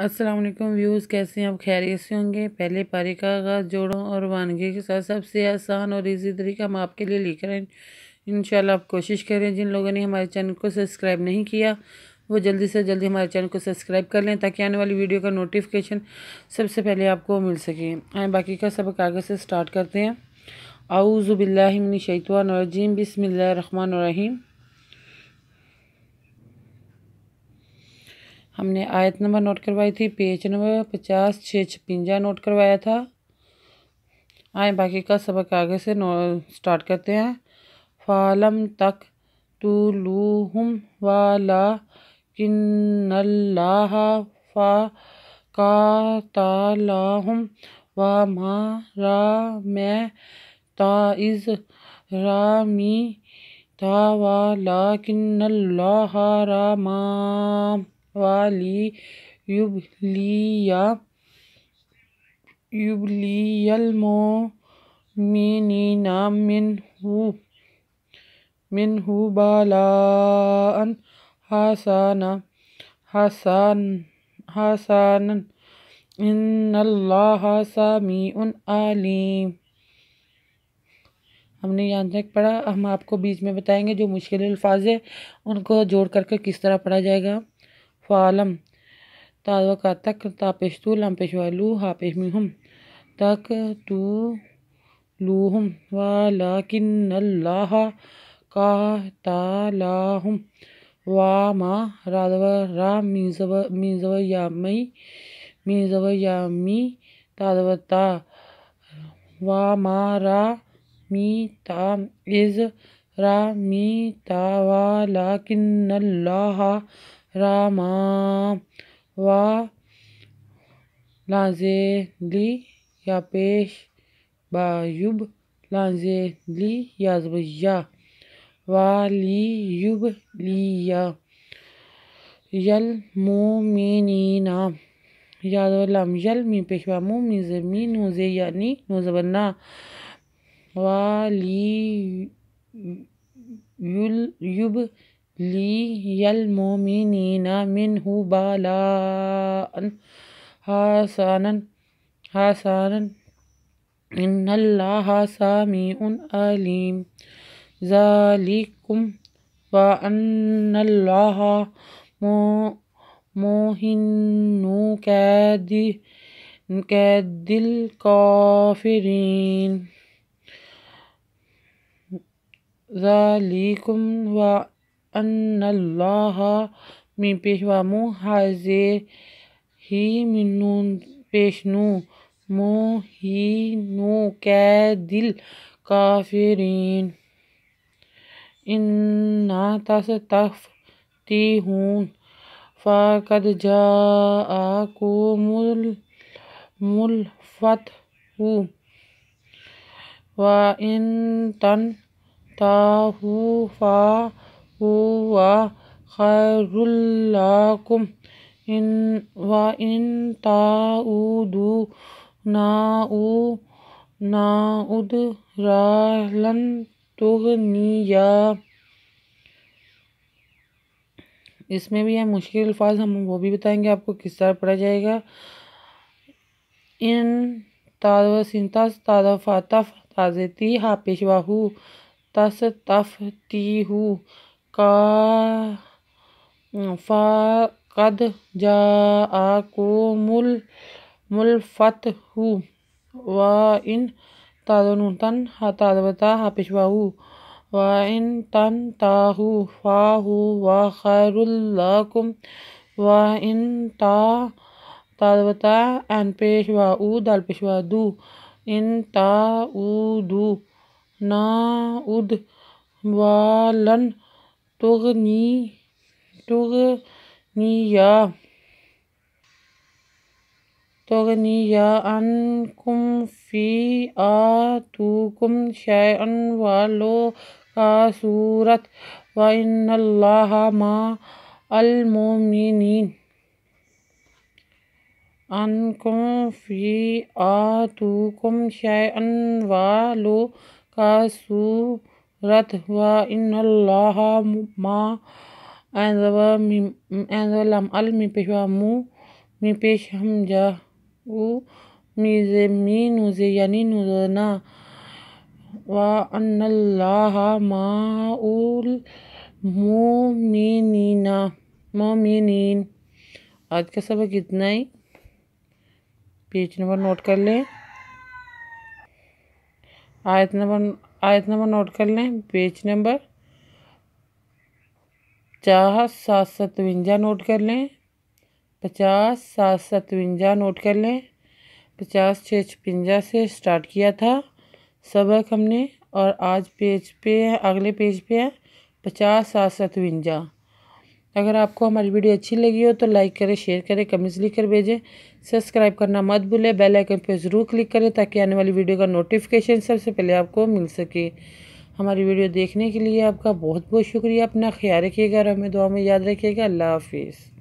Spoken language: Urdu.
السلام علیکم ویوز، کیسے ہیں آپ؟ خیریت سے ہوں گے۔ پہلے پارے کا آغاز جوڑوں اور وانگی کے ساتھ سب سے آسان اور ایزی طریقہ ہم آپ کے لیے لے کر آئیں۔ انشاءاللہ آپ کوشش کریں جن لوگوں نے ہمارے چینل کو سبسکرائب نہیں کیا وہ جلدی سے جلدی ہمارے چینل کو سبسکرائب کر لیں تاکہ آنے والی ویڈیو کا نوٹیفیکیشن سب سے پہلے آپ کو مل سکے۔ آئیں باقی کا سبق آگے سے سٹارٹ کرتے ہیں۔ اعوذ باللہ من الشیطان الرجیم، بسم اللہ الرحمن الرحیم۔ ہم نے آیت نمبر نوٹ کروائی تھی، پیج نمبر 50-656 نوٹ کروایا تھا۔ آئیں باقی کا سبق آگے سے سٹارٹ کرتے ہیں۔ فَعَلَمْ تَقْتُلُوهُمْ وَلَٰكِنَّ اللَّهَ قَتَلَهُمْ وَمَا رَمَيْتَ إِذْ رَمَيْتَ وَلَٰكِنَّ اللَّهَ رَمَىٰ وَلِيُبْلِيَ الْمُؤْمِنِينَ مِنْهُ بَلَاءً حَسَنًا إِنَّ اللَّهَ سَمِيعٌ عَلِيمٌ۔ ہم نے یہاں تک پڑھا۔ ہم آپ کو بیچ میں بتائیں گے جو مشکل الفاظ ہے ان کو جوڑ کر کے کس طرح پڑھا جائے گا۔ فعلم، تا کا تک، تا پیشتو، لام پیشوالو، ہا پیشمیہم، تک تو لوہم ولیکن اللہ قاتلہم، وما را میزو یامی، تا وما را میتا از رامیتا ولیکن اللہ راما، و لانزلی یا پیش بایوب، لانزلی یا زبیا، ولیبلیا یلمومنین، یاد ولم یل، می پیشوا مو، می زمی، نوزے یعنی نوزبنا، ولیبلی المؤمنین منہ بلاء حسنا ان اللہ سمیع علیم۔ ذالکم وان اللہ موہن کید الکافرین۔ ذالکم وان اللہ، می پیشوا مو، حاضے ہی، من نون پیش نو، موہن کید الکافرین۔ اِنَّا تَسْتَفْتِحُونَ فَقَدْ جَاءَكُمُ الْفَتْحُ وَإِن تَنْتَهُوا فَهُوَ خَيْرٌ لَكُمْ وَإِن تَعُودُوا نَعُدْ لَن تُغْنِيَ۔ اس میں بھی ہے مشکل الفاظ، ہم وہ بھی بتائیں گے آپ کو کس طرح پڑھا جائے گا۔ ان تاد و سنتاس، تاد و فاتف، تازیتی، ہا پیشوا ہو، تس تف تی ہو، فقد جاءکم الفتح وَإِن تاد و نون تن، ہا تاد و تا، ہا پیشوا ہو، وَإِن تَنْتَهُوا فَهُوَ خَيْرٌ لَكُمْ وَإِن تاد و تا، این پیشوا او، دال پیشوا دو، ان تعودوا نعد ولن تغنی عنکم فئاتکم شیئا ولو کثرت وَإِنَّ اللَّهَ مَعَ الْمُؤْمِنِينَ۔ عنکم فئاتکم شیئا ولو کثرت وَإِنَّ اللَّهَ مَعَ لام ال، می پیشوا مو، می پیش ہم جا او میزے می نوزے یعنی نوزنا وَأَنَّ اللَّهَ مَعَ الْمُؤْمِنِينَ۔ آج کا سبق اتنا ہی۔ پیج نمبر نوٹ کر لیں، آیت نمبر نوٹ کر لیں، پیج نمبر 50-757 نوٹ کر لیں، 50-757 نوٹ کر لیں۔ 50-656 سے سٹارٹ کیا تھا سبق ہم نے، اور آج پیج پہ اگلے پیج پہ ہے 50-757۔ اگر آپ کو ہماری ویڈیو اچھی لگی ہو تو لائک کریں، شیئر کریں، کمنٹس لکھ کر بھیجیں، سبسکرائب کرنا مت بھولیں، بیل آئیکن پہ ضرور کلک کریں تاکہ آنے والی ویڈیو کا نوٹیفیکیشن سب سے پہلے آپ کو مل سکے۔ ہماری ویڈیو دیکھنے کے لیے آپ کا بہت بہت شکریہ۔ اپنا خیال رکھیے گا اور ہمیں دعا میں یاد رکھیے گا۔ اللہ حافظ۔